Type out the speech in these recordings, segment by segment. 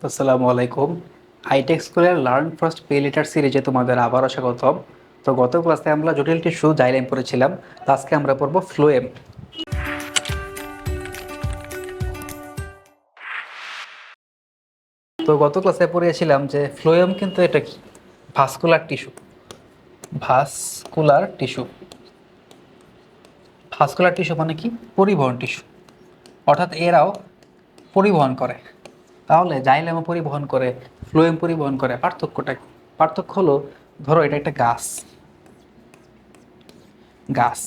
আসসালামু আলাইকুম। হাইটেক স্কুলের লার্ন ফার্স্ট পে লেটার সিরিজে তোমাদের আবারও স্বাগতম। তো গত ক্লাসে আমরা জটিল টিস্যু জাইলেম পড়েছিলাম, তো আজকে আমরা পড়ব ফ্লোয়েম। তো গত ক্লাসে পড়েছিলাম যে ফ্লোয়েম কিন্তু এটা কি, vascular tissue. Vascular tissue vascular tissue মানে কি, পরিবহন টিস্যু, অর্থাৎ এরাও পরিবহন করে। তাহলে জাইলেমও পরিবহন করে, ফ্লোয়েম পরিবহন করে, পার্থক্যটা কি? পার্থক্য হলো, ধরো এটা একটা গাছ, গাছ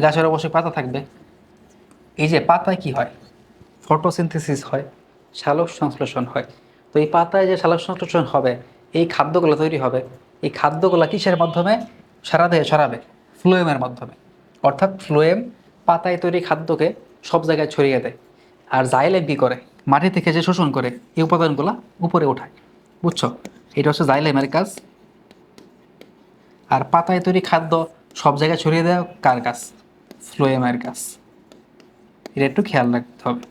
গাছের অবশ্যই পাতা থাকবে। এই যে পাতায় কি হয়, ফটোসিনথেসিস হয়, সালোক সংশ্লেষণ হয়। তো এই পাতায় যে সালোক সংশ্লেষণ হবে, এই খাদ্যগুলো তৈরি হবে, এই খাদ্যগুলো কিসের মাধ্যমে সারা দেহে ছড়াবে? ফ্লোয়েমের মাধ্যমে। অর্থাৎ ফ্লোয়েম পাতায় তৈরি খাদ্যকে সব জায়গায় ছড়িয়ে দেয়। আর জাইলেম কী করে, মাটি থেকে যে শোষণ করে এই উপাদানগুলো উপরে ওঠায়। বুঝছো? এটা হচ্ছে জাইলেমের কাজ। আর পাতায় তৈরি খাদ্য সব জায়গায় ছড়িয়ে দেওয়া কার কাজ? ফ্লোয়েমের কাজ। এটা একটু খেয়াল রাখতে হবে।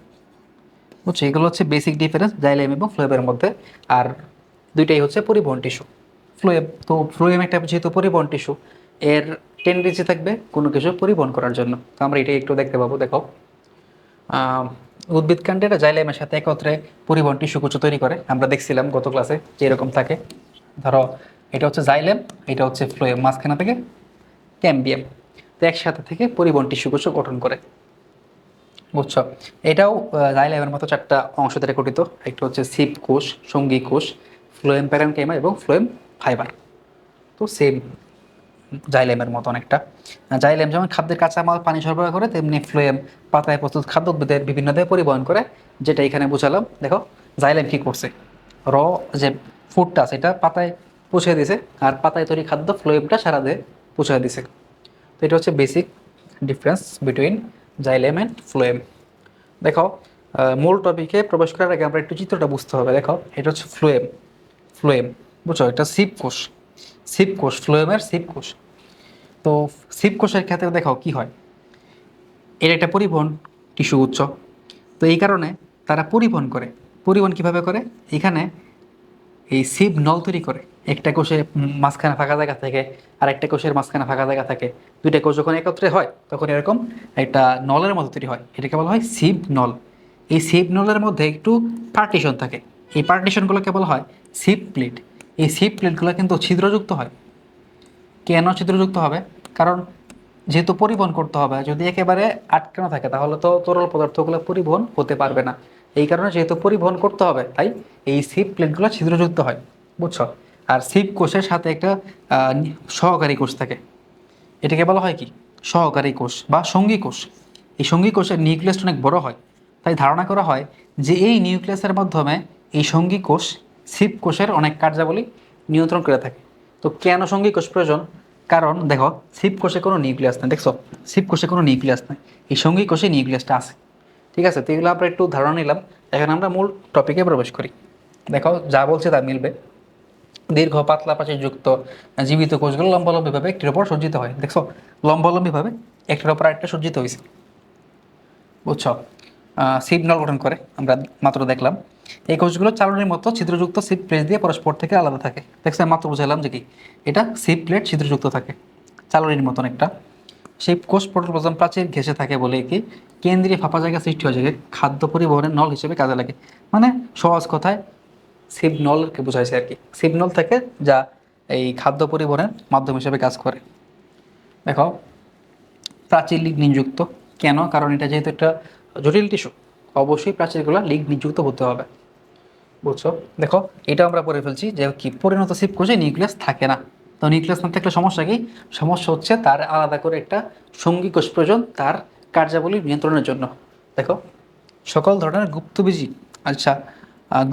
বুঝছো, এগুলো হচ্ছে বেসিক ডিফারেন্স জাইলেম এবং ফ্লোয়েমের মধ্যে। আর দুইটাই হচ্ছে পরিবহন টিস্যু। ফ্লোয়েম একটা যেহেতু পরিবহন টিস্যু, এর টেন্ডেন্সি থাকবে কোনো কিছু পরিবহন করার জন্য। তো আমরা এটাই একটু দেখতে পাবো। দেখো, উদ্ভিদকাণ্ডেরা জাইলেমের সাথে একত্রে পরিবহন টিস্যু কুচো তৈরি করে। আমরা দেখছিলাম গত ক্লাসে যে এরকম থাকে। ধরো এটা হচ্ছে জাইলেম, এটা হচ্ছে ফ্লোয়েম, মাঝখানে থেকে ক্যাম্বিয়াম। তো একসাথে থেকে পরিবহন টিস্যু কুচো গঠন করে। বুঝছো? এটাও জাইলেমের মতো চারটা অংশ দ্বারা গঠিত। একটা হচ্ছে সিপ কোষ, সঙ্গী কোষ, ফ্লোয়েম প্যারেনকাইমা এবং ফ্লোয়েম ফাইবার। তো সেম জাইলেমের মতো অনেকটা। জাইলেম যেমন খাদ্যের কাঁচামাল পানি সরবরাহ করে, তেমনি ফ্লোয়েম পাতায় প্রস্তুত খাদ্য উদ্ভিদের বিভিন্ন দেহে পরিবহন করে। যেটা এখানে বুঝালাম। দেখো জাইলেম কী করছে, র যে ফুডটা আছে এটা পাতায় পৌঁছে দিছে, আর পাতায় তৈরি খাদ্য ফ্লোয়েমটা সারা দেহে পৌঁছে দিছে। তো এটা হচ্ছে basic difference between xylem and phloem. দেখো, মূল টপিকে প্রবেশ করার আগে আমরা একটু চিত্রটা বুঝতে হবে। দেখো, এটা হচ্ছে ফ্লোয়েম। ফ্লোয়েম, বুঝছো, এটা সিপ কোষ। সিপ কোষ, ফ্লোয়েমের সিপ কোষ। তো সিপ কোষের ক্ষেত্রে দেখো কি হয়, এর একটা পরিবহন টিস্যু উৎস। তো এই কারণে তারা পরিবহন করে। পরিবহন কিভাবে করে? এখানে এই সিপ নল তৈরি করে। একটা কোষে মাঝখানে ফাঁকা জায়গা থাকে, আর একটা কোষের মাঝখানে ফাঁকা জায়গা থাকে। দুইটা কোষ যখন একত্রে হয় তখন এরকম একটা নলের মতো তৈরি হয়, এটাকে বলা হয় সিপ নল। এই সিপ নলের মধ্যে একটু পার্টিশন থাকে, এই পার্টিশনগুলোকে বলা হয় সিপ প্লেট। এই সিপ প্লেটগুলো কিন্তু ছিদ্রযুক্ত হয়। কেন ছিদ্রযুক্ত হবে? কারণ যেহেতু পরিবহন করতে হবে, যদি একেবারে আটকানো থাকে তাহলে তো তরল পদার্থগুলো পরিবহন হতে পারবে না। এই কারণে যেহেতু পরিবহন করতে হবে, তাই এই সিপ প্লেটগুলো ছিদ্রযুক্ত হয়। বুঝছো? আর সিপ কোষের সাথে একটা সহকারী কোষ থাকে, এটাকে বলা হয় কি, সহকারী কোষ বা সঙ্গী কোষ। এই সঙ্গী কোষের নিউক্লিয়াসটা অনেক বড় হয়, তাই ধারণা করা হয় যে এই নিউক্লিয়াসের মাধ্যমে এই সঙ্গী কোষ সিপ কোষের অনেক কার্যাবলী নিয়ন্ত্রণ করে থাকে। তো কেন সঙ্গী কোষ প্রয়োজন? কারণ দেখো, সিপ কোষে কোনো নিউক্লিয়াস নেই। দেখছো, সিপ কোষে কোনো নিউক্লিয়াস নেই, এই সঙ্গী কোষে নিউক্লিয়াসটা আছে। ঠিক আছে, তো এগুলো আমরা একটু ধারণা নিলাম। এখন আমরা মূল টপিকে প্রবেশ করি। দেখো, যা বলছে তা মিলবে। দীর্ঘ পাতলা প্রাচীরযুক্ত জীবিত কোষগুলো লম্বালম্বিভাবে একটির উপর সজ্জিত হয়। দেখছো, লম্বালম্বিভাবে একটির উপর আরেকটা সজ্জিত হয়েছে। বুঝছো? সিগন্যাল গঠন করে, আমরা মাত্র দেখলাম। এই কোষগুলো চালনির মতো ছিদ্রযুক্ত সিপ প্লেট দিয়ে পরস্পর থেকে আলাদা থাকে। দেখছো, মাত্র বুঝালাম যে কি, এটা সিপ প্লেট ছিদ্রযুক্ত থাকে, চালনির মতন একটা। সেই কোষ প্রোটোপ্লাজম প্রাচীর ঘেঁষে থাকে বলে কি কেন্দ্রীয় ফাঁপা জায়গা সৃষ্টি হয়ে যায়, খাদ্য পরিবহনের নল হিসেবে কাজে লাগে। মানে সহজ কথায় সিগন্যালকে বোঝাইছে আর কি। সিগন্যাল থেকে যা এই খাদ্য পরিবহনের মাধ্যম হিসেবে কাজ করে। দেখো, প্রাচীর লিগনিনযুক্ত। কেন? কারণ এটা যেহেতু একটা জটিল টিস্যু, অবশ্যই প্রাচীরগুলো লিগনিনযুক্ত হতে হবে। বুঝছো? দেখো, এটা আমরা পড়ে ফেলছি যে কি, পরিণত সিপ কোষে নিউক্লিয়াস থাকে না। তো নিউক্লিয়াস না থাকলে সমস্যা কি? সমস্যা হচ্ছে তার আলাদা করে একটা সঙ্গী কোষ প্রয়োজন তার কার্যাবলী নিয়ন্ত্রণের জন্য। দেখো, সকল ধরনের গুপ্তবীজী, আচ্ছা,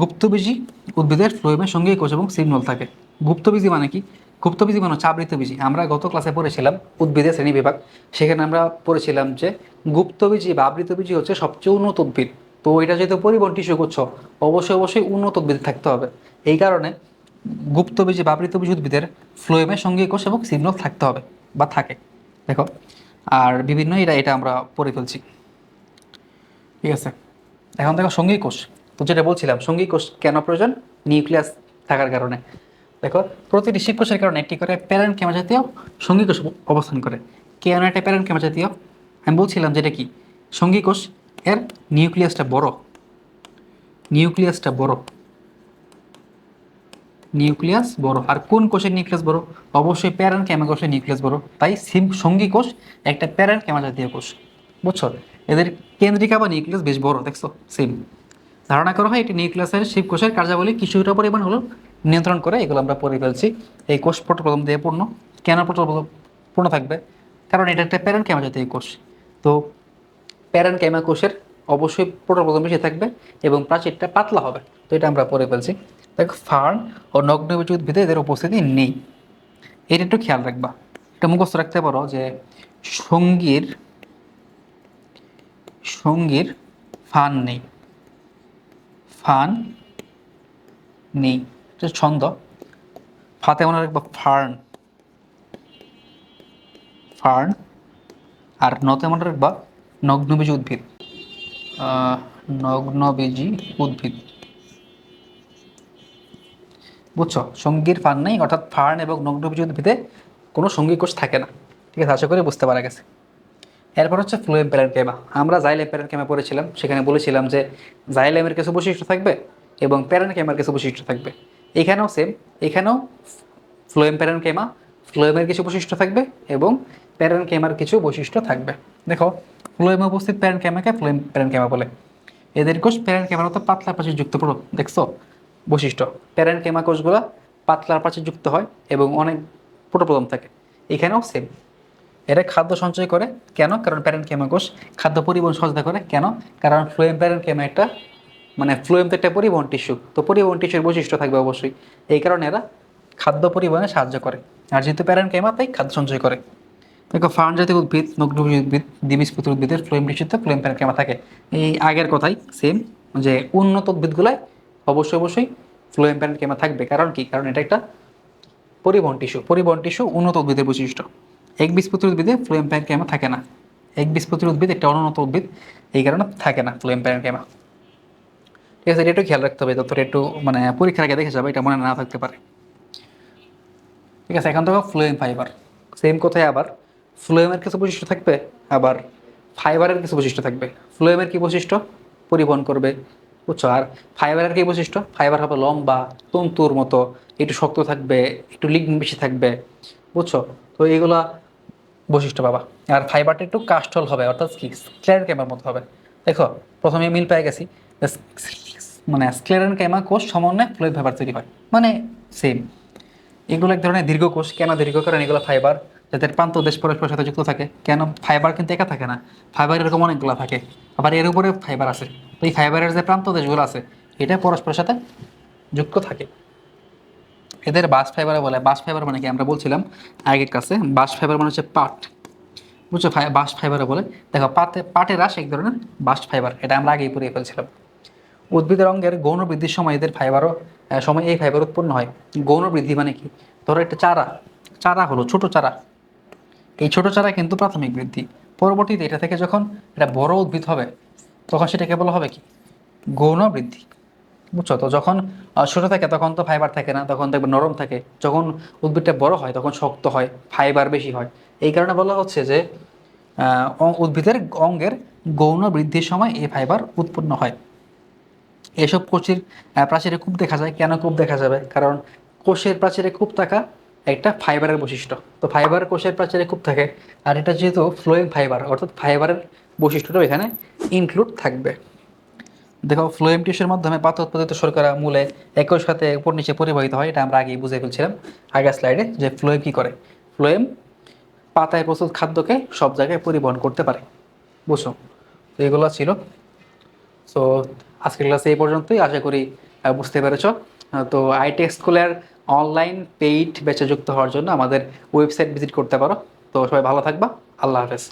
গুপ্তবীজী উদ্ভিদের ফ্লোয়েমের সঙ্গী কোষ এবং সিগন্যাল থাকে। গুপ্তবীজী মানে কি? গুপ্তবীজী মানে হচ্ছে আবৃতবীজী। আমরা গত ক্লাসে পড়েছিলাম উদ্ভিদের শ্রেণী বিভাগ, সেখানে আমরা পড়েছিলাম যে গুপ্তবীজী বা আবৃতবীজী হচ্ছে সবচেয়ে উন্নত উদ্ভিদ। তো এটা যেহেতু পরিবহন টিস্যু করছো, অবশ্যই অবশ্যই উন্নত উদ্ভিদ থাকতে হবে। এই কারণে গুপ্তবীজী বা আবৃতবীজী উদ্ভিদের ফ্লোয়েমের সঙ্গী কোষ এবং সিগন্যাল থাকতে হবে বা থাকে। দেখো, আর বিভিন্ন এটা এটা আমরা পড়ে ফেলছি। ঠিক আছে, এখন দেখো সঙ্গী কোষ। তো যেটা বলছিলাম সঙ্গী কোষ কেন প্রয়োজন, নিউক্লিয়াস থাকার কারণে। দেখো প্রতিটি শিবকোষের কারণে একটি করে প্যারেনকেমা জাতীয় সঙ্গী কোষ অবস্থান করে। কেন এটা প্যারেনকেমা জাতীয়, আমি বলছিলাম যেটা কি সঙ্গী কোষ এর নিউক্লিয়াসটা বড়, নিউক্লিয়াসটা বড়, নিউক্লিয়াস বড়। আর কোন কোষের নিউক্লিয়াস বড়, অবশ্যই প্যারেনকেমা কোষের নিউক্লিয়াস বড়। তাই সঙ্গী কোষ একটা প্যারেনকেমা জাতীয় কোষ, বুঝছো। এদের কেন্দ্রিকা বা নিউক্লিয়াস বেশ বড়, দেখছো সেম। ধারণা করা হয় এটি নিউক্লিয়াসের শিবকোষের কার্যাবলী কিছুটা পরিমাণ হলো নিয়ন্ত্রণ করে, এগুলো আমরা পড়ে ফেলছি। এই কোষ প্রোটোপ্লাজম দিয়ে পূর্ণ। কেন প্রোটোপ্লাজম পূর্ণ থাকবে, কারণ এটা একটা প্যারেনকেমা জাতীয় কোষ। তো প্যারেনকেমা কোষের অবশ্যই প্রোটোপ্লাজম বেশি থাকবে এবং প্রাচীরটা পাতলা হবে। তো এটা আমরা পড়ে ফেলছি। দেখো ফার্ন ও নগ্নবীজ উদ্ভিদে এদের উপস্থিতি নেই, এটা একটু খেয়াল রাখবা। এটা মুখস্থ রাখতে পারো যে সঙ্গীর সঙ্গীর ফান নেই, ফান নেই, এটা ছন্দ। ফাতে মনে রাখবা ফার্ন, ফার্ন। আর নতে মনে রাখবা নগ্নবীজি উদ্ভিদ, নগ্নবীজি উদ্ভিদ, বুঝছো। সঙ্গীর ফান নেই, অর্থাৎ ফার্ন এবং নগ্নবীজি উদ্ভিদে কোনো সঙ্গী কোষ থাকে না। ঠিক আছে, আশা করি বুঝতে পারা গেছে। এরপর হচ্ছে ফ্লোয়েম প্যারেনকেমা। আমরা জাইলেম প্যারেনকেমা পড়েছিলাম, সেখানে বলেছিলাম যে জাইলেমের কিছু বৈশিষ্ট্য থাকবে এবং প্যারেনকেমার কিছু বৈশিষ্ট্য থাকবে। এখানেও সেম, এখানেও ফ্লোয়েম প্যারেনকেমা, ফ্লোয়েমের কিছু বৈশিষ্ট্য থাকবে এবং প্যারেনকেমার কিছু বৈশিষ্ট্য থাকবে। দেখো ফ্লোয়েমে উপস্থিত প্যারেনকেমাকে ফ্লোয়েম প্যারেনকেমা বলে। এদের কোষ প্যারেনকেমার মতো পাতলা প্রাচীরযুক্ত পুরো, দেখছো বৈশিষ্ট্য। প্যারেনকেমা কোষগুলো পাতলা প্রাচীরযুক্ত হয় এবং অনেক প্রোটোপ্লাজম থাকে। এখানেও সেম। এরা খাদ্য সঞ্চয় করে কেন, কারণ প্যারেনকেমা কোষ খাদ্য পরিবহন সহায়তা করে। কেন, কারণ ফ্লোয়েম প্যারেনকেমা একটা ফ্লোয়েম তো একটা পরিবহন টিস্যু, তো পরিবহন টিস্যুর বৈশিষ্ট্য থাকবে অবশ্যই। এই কারণে এরা খাদ্য পরিবহনে সাহায্য করে। আর যেহেতু প্যারেনকেমা তাই খাদ্য সঞ্চয় করে। দেখো ফার্ন জাতীয় উদ্ভিদ, নগ্নভোজী উদ্ভিদ, দ্বিবীজপত্রী উদ্ভিদের ফ্লোয়েম টিস্যুতে ফ্লোয়েম প্যারেনকেমা থাকে। এই আগের কথাই সেম, যে উন্নত উদ্ভিদগুলায় অবশ্যই অবশ্যই ফ্লোয়েম প্যারেনকেমা থাকবে। কারণ কি, কারণ এটা একটা পরিবহন টিস্যু, পরিবহন টিস্যু উন্নত উদ্ভিদের বৈশিষ্ট্য। একবীজপত্রী উদ্ভিদে ফ্লোয়েম প্যারেনকেমা থাকে না। একবীজপত্রী উদ্ভিদ একটা অনুন্নত উদ্ভিদ, এই কারণে থাকে না ফ্লোয়েম প্যারেনকেমা। ঠিক আছে, এটা একটু খেয়াল রাখতে হবে, ততটা একটু পরীক্ষার আগে দেখে যাবে, এটা মনে না থাকতে পারে। ঠিক আছে, এখন দেখো ফ্লোয়েম ফাইবার। সেম কথায় আবার ফ্লোয়েমের কিছু বৈশিষ্ট্য থাকবে, আবার ফাইবারের কিছু বৈশিষ্ট্য থাকবে। ফ্লোয়েমের কি বৈশিষ্ট্য, পরিবহন করবে, বুঝছো। আর ফাইবারের কি বৈশিষ্ট্য, ফাইবার হবে লম্বা তন্তুর মতো, একটু শক্ত থাকবে, একটু লিগনিন বেশি থাকবে, বুঝছো। তো এইগুলা বৈশিষ্ট্য পাবা। আর ফাইবারটা একটু কাস্টল হবে, অর্থাৎ কি স্ক্লেরেন ক্যামার মতো হবে। দেখো প্রথমে মিল পেয়ে গেছি, স্ক্লেরেন ক্যামা কোষ সমন্বয়ে ফ্লোয়েম ফাইবার তৈরি হয়, সেম। এগুলো এক ধরনের দীর্ঘ কোষ। কেন দীর্ঘ, কারণ এগুলো ফাইবার যাদের প্রান্ত দেশ পরস্পরের সাথে যুক্ত থাকে। কেন, ফাইবার কিন্তু একা থাকে না, ফাইবার এরকম অনেকগুলো থাকে, আবার এর উপরে ফাইবার আছে। তো এই ফাইবারের যে প্রান্ত দেশগুলো আছে এটা পরস্পরের সাথে যুক্ত থাকে। এদের বাস ফাইবার বলে। বাস ফাইবার মানে কি, আমরা বলছিলাম আগের কাছে, বাস ফাইবার মানে হচ্ছে পাট, বুঝছো। বাস ফাইবার বলে। দেখো পাটের রাশ এক ধরনের বাস ফাইবার, এটা আমরা আগেই পড়িয়ে ফেলছিলাম। উদ্ভিদের অঙ্গের গৌণ বৃদ্ধির সময় এদের ফাইবারও সময় এই ফাইবার উৎপন্ন হয়। গৌণ বৃদ্ধি মানে কি, ধরো একটা চারা, চারা হলো ছোট চারা, এই ছোট চারা কিন্তু প্রাথমিক বৃদ্ধি। পরবর্তীতে এটা থেকে যখন এটা বড় উদ্ভিদ হবে তখন সেটাকে বলা হবে কি, গৌণ বৃদ্ধি, বুঝছো। তো যখন ছোট থাকে তখন তো ফাইবার থাকে না, তখন দেখবে নরম থাকে। যখন উদ্ভিদটা বড় হয় তখন শক্ত হয়, ফাইবার বেশি হয়। এই কারণে বলা হচ্ছে যে উদ্ভিদের অঙ্গের গৌণ বৃদ্ধির সময় এই ফাইবার উৎপন্ন হয়। এসব কোষের প্রাচীরে কূপ দেখা যায়। কেন কূপ দেখা যাবে, কারণ কোষের প্রাচীরে কূপ থাকা একটা ফাইবারের বৈশিষ্ট্য। তো ফাইবার কোষের প্রাচীরে কূপ থাকে, আর এটা যেহেতু ফ্লোয়েম ফাইবার, অর্থাৎ ফাইবারের বৈশিষ্ট্যটাও এখানে ইনক্লুড থাকবে। দেখো ফ্লোয়েম টিস্যুর মাধ্যমে পাতা উৎপাদিত শর্করা মূলে একই সাথে উপর নিচে পরিবাহিত হয়। এটা আমরা আগেই বুঝে ফেলছিলাম আগের স্লাইডে, যে ফ্লোয়েম কী করে। ফ্লোয়েম পাতায় প্রস্তুত খাদ্যকে সব জায়গায় পরিবহন করতে পারে, বুঝছো। তো এগুলো ছিল। সো আজকের ক্লাসে এই পর্যন্তই, আশা করি বুঝতে পেরেছ। তো আইটেক স্কুলের অনলাইন পেইড ব্যাচে যুক্ত হওয়ার জন্য আমাদের ওয়েবসাইট ভিজিট করতে পারো। তো সবাই ভালো থাকবা, আল্লাহ হাফেজ।